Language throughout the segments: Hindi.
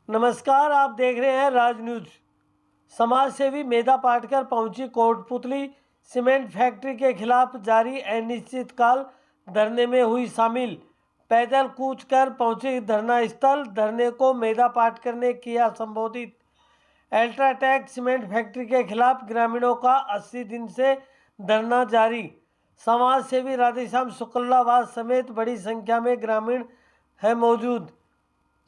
नमस्कार, आप देख रहे हैं राज न्यूज। समाज सेवी मेधा पाटकर पहुंची कोटपुतली सीमेंट फैक्ट्री के खिलाफ जारी अनिश्चितकाल धरने में हुई शामिल। पैदल कूच कर पहुंची धरना स्थल। धरने को मेधा पाटकर ने किया संबोधित। अल्ट्राटेक सीमेंट फैक्ट्री के खिलाफ ग्रामीणों का 80 दिन से धरना जारी। समाज सेवी राधेश्याम शुक्लावास समेत बड़ी संख्या में ग्रामीण है मौजूद।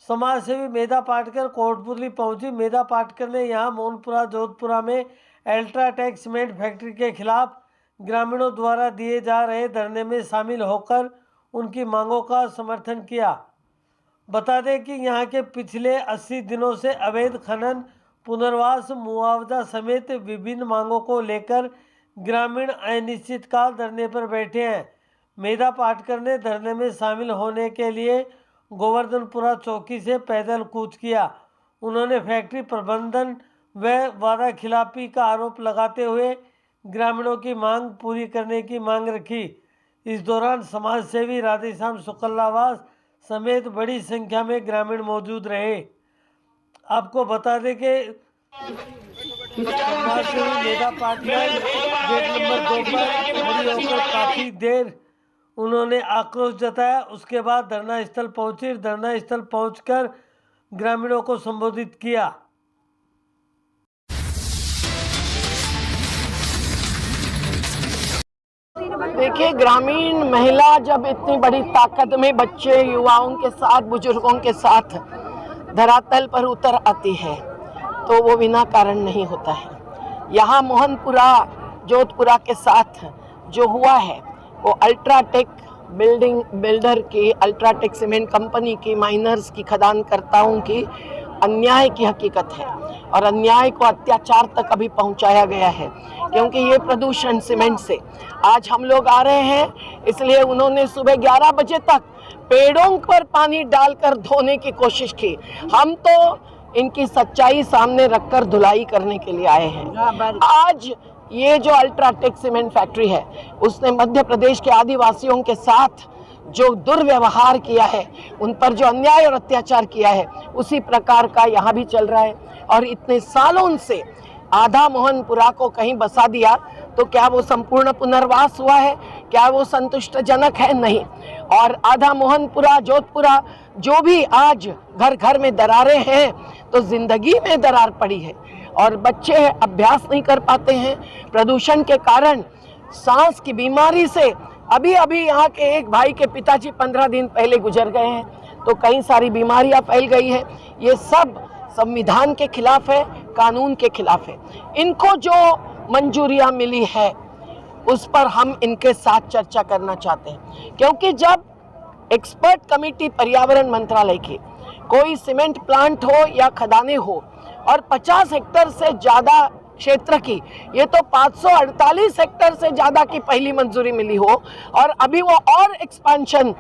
समाज सेवी मेधा पाटकर कोटपुतली पहुंची। मेधा पाटकर ने यहां मोहनपुरा जोधपुरा में अल्ट्राटेक सीमेंट फैक्ट्री के खिलाफ ग्रामीणों द्वारा दिए जा रहे धरने में शामिल होकर उनकी मांगों का समर्थन किया। बता दें कि यहां के पिछले 80 दिनों से अवैध खनन, पुनर्वास, मुआवजा समेत विभिन्न मांगों को लेकर ग्रामीण अनिश्चितकाल धरने पर बैठे हैं। मेधा पाटकर ने धरने में शामिल होने के लिए गोवर्धनपुरा चौकी से पैदल कूच किया। उन्होंने फैक्ट्री प्रबंधन व वादा खिलाफी का आरोप लगाते हुए ग्रामीणों की मांग पूरी करने की मांग रखी। इस दौरान समाज सेवी राधेश्याम शुक्लावास समेत बड़ी संख्या में ग्रामीण मौजूद रहे। आपको बता दें कि समाज सेवी मेधा पाटकर गेट नंबर 2 पर खड़ी होकर काफ़ी देर उन्होंने आक्रोश जताया। उसके बाद धरना स्थल पहुंची। धरना स्थल पहुंचकर ग्रामीणों को संबोधित किया। देखिए, ग्रामीण महिला जब इतनी बड़ी ताकत में बच्चे, युवाओं के साथ, बुजुर्गों के साथ धरातल पर उतर आती है तो वो बिना कारण नहीं होता है। यहाँ मोहनपुरा जोधपुरा के साथ जो हुआ है वो अल्ट्राटेक बिल्डर की, अल्ट्राटेक सीमेंट कंपनी की, माइनर्स की, खदानकर्ताओं की अन्याय की हकीकत है और अन्याय को अत्याचार तक अभी पहुंचाया गया है। क्योंकि ये प्रदूषण सीमेंट से, आज हम लोग आ रहे हैं इसलिए उन्होंने सुबह 11 बजे तक पेड़ों पर पानी डालकर धोने की कोशिश की। हम तो इनकी सच्चाई सामने रखकर धुलाई करने के लिए आए हैं। आज ये जो अल्ट्राटेक सीमेंट फैक्ट्री है उसने मध्य प्रदेश के आदिवासियों के साथ जो दुर्व्यवहार किया है, उन पर जो अन्याय और अत्याचार किया है, उसी प्रकार का यहाँ भी चल रहा है। और इतने सालों से आधा मोहनपुरा को कहीं बसा दिया तो क्या वो संपूर्ण पुनर्वास हुआ है? क्या वो संतुष्टजनक है? नहीं। और आधा मोहनपुरा जोधपुरा जो भी आज घर घर में दरारें हैं तो जिंदगी में दरार पड़ी है और बच्चे अभ्यास नहीं कर पाते हैं। प्रदूषण के कारण सांस की बीमारी से अभी यहाँ के एक भाई के पिताजी 15 दिन पहले गुजर गए हैं, तो कई सारी बीमारियां फैल गई है। ये सब संविधान के खिलाफ है, कानून के खिलाफ है। इनको जो मंजूरियां मिली है उस पर हम इनके साथ चर्चा करना चाहते हैं। क्योंकि जब एक्सपर्ट कमेटी पर्यावरण मंत्रालय की कोई सीमेंट प्लांट हो या खदानें हो और 50 हेक्टेयर से ज़्यादा क्षेत्र की, ये तो 548 हेक्टेयर से ज़्यादा की पहली मंजूरी मिली हो और अभी वो और एक्सपांशन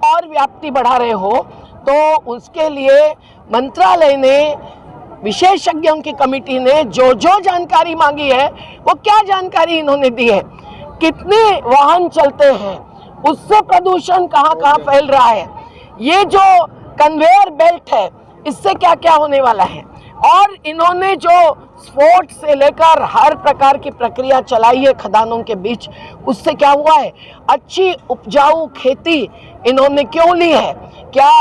और व्याप्ति बढ़ा रहे हो, तो उसके लिए मंत्रालय ने, विशेषज्ञों की कमेटी ने जो जानकारी मांगी है वो क्या जानकारी इन्होंने दी है, कितने वाहन चलते हैं, उससे प्रदूषण कहाँ फैल रहा है, ये जो कन्वेयर बेल्ट है इससे क्या क्या होने वाला है, और इन्होंने जो स्फोट से लेकर हर प्रकार की प्रक्रिया चलाई है खदानों के बीच, उससे क्या हुआ है? अच्छी उपजाऊ खेती इन्होंने क्यों ली है? क्या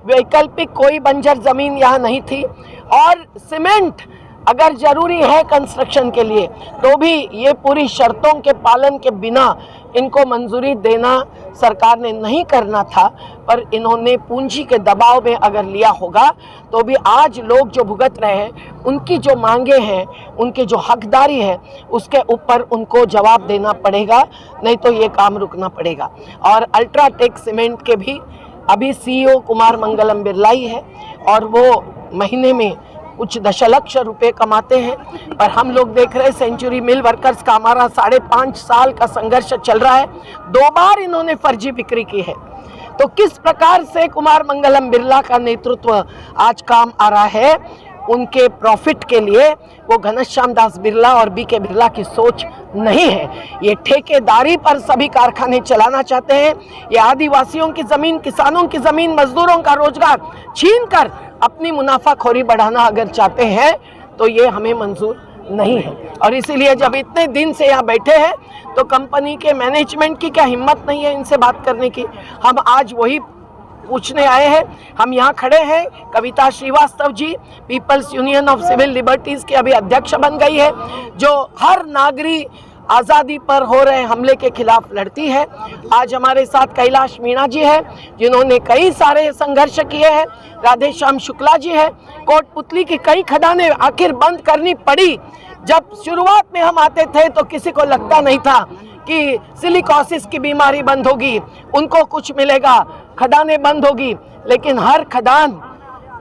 वैकल्पिक कोई बंजर जमीन यहाँ नहीं थी? और सीमेंट अगर जरूरी है कंस्ट्रक्शन के लिए तो भी ये पूरी शर्तों के पालन के बिना इनको मंजूरी देना सरकार ने नहीं करना था, पर इन्होंने पूंजी के दबाव में अगर लिया होगा तो भी आज लोग जो भुगत रहे हैं, उनकी जो मांगे हैं, उनके जो हकदारी है, उसके ऊपर उनको जवाब देना पड़ेगा, नहीं तो ये काम रुकना पड़ेगा। और अल्ट्राटेक सीमेंट के भी अभी CEO कुमार मंगलम बिरला ही है और वो महीने में कुछ दशलक्ष रुपए कमाते हैं। पर हम लोग देख रहे हैं सेंचुरी मिल वर्कर्स का हमारा 5.5 साल का संघर्ष चल रहा है। 2 बार इन्होंने फर्जी बिक्री की है। तो किस प्रकार से कुमार मंगलम बिरला का नेतृत्व आज काम आ रहा है, उनके प्रॉफिट के लिए वो घनश्याम दास बिरला और बीके बिरला की सोच नहीं है। ये ठेकेदारी पर सभी कारखाने चलाना चाहते हैं। ये आदिवासियों की ज़मीन, किसानों की ज़मीन, मजदूरों का रोजगार छीन कर अपनी मुनाफाखोरी बढ़ाना अगर चाहते हैं तो ये हमें मंजूर नहीं है। और इसीलिए जब इतने दिन से यहाँ बैठे हैं तो कंपनी के मैनेजमेंट की क्या हिम्मत नहीं है इनसे बात करने की। हम आज वही पूछने आए हैं। हम यहाँ खड़े हैं, Kavita Srivastava ji people's union of civil liberties की अभी अध्यक्ष बन गई है, जो हर नागरिक आज़ादी पर हो रहे हमले के खिलाफ लड़ती है। आज हमारे साथ कैलाश मीणा जी है, जिन्होंने कई सारे संघर्ष किए हैं। राधेश्याम शुक्ला जी है। कोटपुतली की कई खदानें आखिर बंद करनी पड़ी। जब शुरुआत में हम आते थे तो किसी को लगता नहीं था कि सिलिकोसिस की बीमारी बंद होगी, उनको कुछ मिलेगा, खदानें बंद होगी, लेकिन हर खदान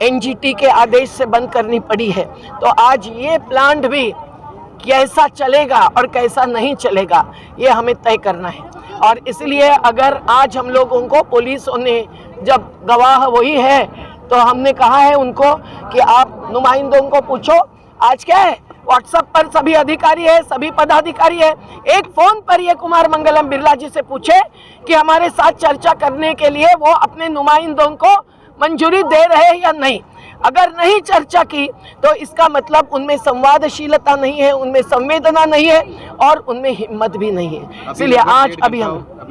एनजीटी के आदेश से बंद करनी पड़ी है। तो आज ये प्लांट भी कैसा चलेगा और कैसा नहीं चलेगा ये हमें तय करना है। और इसलिए अगर आज हम लोगों को पुलिस ने, जब गवाह वही है, तो हमने कहा है उनको कि आप नुमाइंदों को पूछो। आज क्या है, व्हाट्सएप पर सभी अधिकारी है, सभी पदाधिकारी है। एक फोन पर ये कुमार मंगलम बिरला जी से पूछे कि हमारे साथ चर्चा करने के लिए वो अपने नुमाइंदों को मंजूरी दे रहे हैं या नहीं। अगर नहीं चर्चा की तो इसका मतलब उनमें संवादशीलता नहीं है, उनमें संवेदना नहीं है और उनमें हिम्मत भी नहीं है। इसलिए आज अभी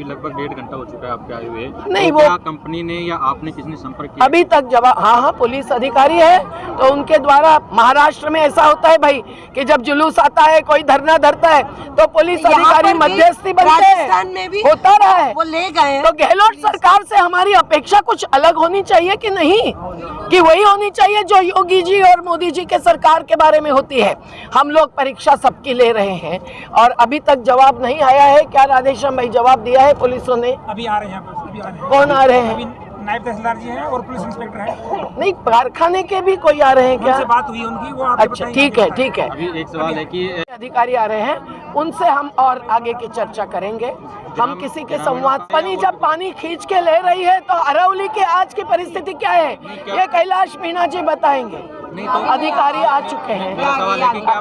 लगभग 1.5 घंटा हो चुका है आपके आए हुए। नहीं, तो वो क्या कंपनी ने या आपने किसने संपर्क किया अभी तक जवाब? हाँ, पुलिस अधिकारी है तो उनके द्वारा। महाराष्ट्र में ऐसा होता है भाई कि जब जुलूस आता है, कोई धरना धरता है तो पुलिस अधिकारी मध्यस्थी बनते हैं। होता रहा है, वो ले गए। तो गहलोत सरकार से हमारी अपेक्षा कुछ अलग होनी चाहिए कि नहीं, कि वही होनी चाहिए जो योगी जी और मोदी जी के सरकार के बारे में होती है। हम लोग परीक्षा सबकी ले रहे हैं और अभी तक जवाब नहीं आया है। क्या राधेश्याम भाई जवाब दिया है पुलिसों ने? अभी आ रहे हैं, अभी आ रहे हैं। कौन आ रहे हैं? अभी नायब तहसीलदार जी हैं और पुलिस इंस्पेक्टर हैं। नहीं, कारखाने के भी कोई आ रहे हैं क्या? उनसे बात हुई उनकी, वो आपको अच्छा, बताएंगे। ठीक है, ठीक है। अभी एक सवाल है कि अधिकारी आ रहे हैं, उनसे हम और आगे की चर्चा करेंगे। हम किसी के संवाद पानी जब पानी खींच के ले रही है तो अरवली के आज की परिस्थिति क्या है ये कैलाश मीणा जी बताएंगे। अधिकारी आ चुके हैं। मेरा सवाल है कि क्या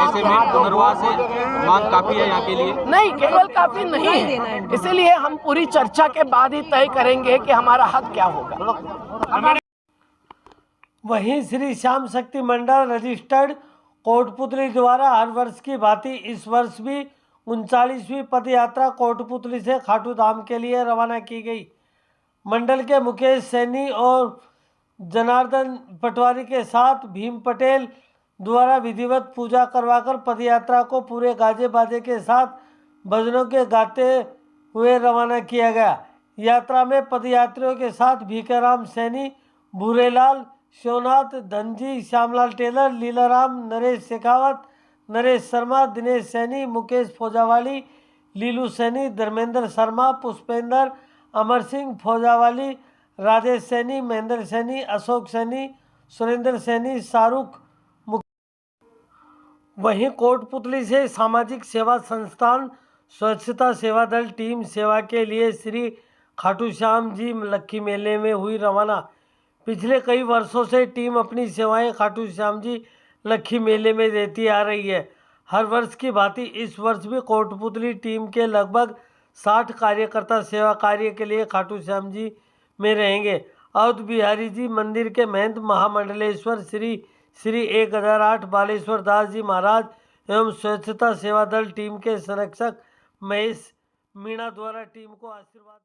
ऐसे में पुनर्वास मांग काफी है यहाँ के लिए? नहीं, केवल काफी नहीं है, इसीलिए हम पूरी चर्चा के बाद ही तय करेंगे कि हमारा हक क्या होगा। वहीं श्री श्याम शक्ति मंडल रजिस्टर्ड कोटपुतली द्वारा हर वर्ष की भांति इस वर्ष भी 39वीं पद यात्रा कोटपुतली से खाटू धाम के लिए रवाना की गई। मंडल के मुकेश सैनी और जनार्दन पटवारी के साथ भीम पटेल द्वारा विधिवत पूजा करवाकर पदयात्रा को पूरे गाजे बाजे के साथ भजनों के गाते हुए रवाना किया गया। यात्रा में पदयात्रियों के साथ भीखाराम सैनी, भूरेलाल, शिवनाथ, धनजी, श्यामलाल टेलर, लीलाराम, नरेश शेखावत, नरेश शर्मा, दिनेश सैनी, मुकेश फौजावाली, लीलू सैनी, धर्मेंद्र शर्मा, पुष्पेंद्र, अमर सिंह फौजावाली, राजेश सैनी, महेंद्र सैनी, अशोक सैनी, सुरेंद्र सैनी, शाहरुख। वहीं कोटपुतली से सामाजिक सेवा संस्थान स्वच्छता सेवा दल टीम सेवा के लिए श्री खाटू श्याम जी लक्खी मेले में हुई रवाना। पिछले कई वर्षों से टीम अपनी सेवाएं खाटू श्याम जी लक्खी मेले में देती आ रही है। हर वर्ष की भांति इस वर्ष भी कोटपुतली टीम के लगभग 60 कार्यकर्ता सेवा कार्य के लिए खाटू श्याम जी में रहेंगे। अवध बिहारी जी मंदिर के महंत महामंडलेश्वर श्री 1008 बालेश्वर दास जी महाराज एवं स्वच्छता सेवा दल टीम के संरक्षक महेश मीणा द्वारा टीम को आशीर्वाद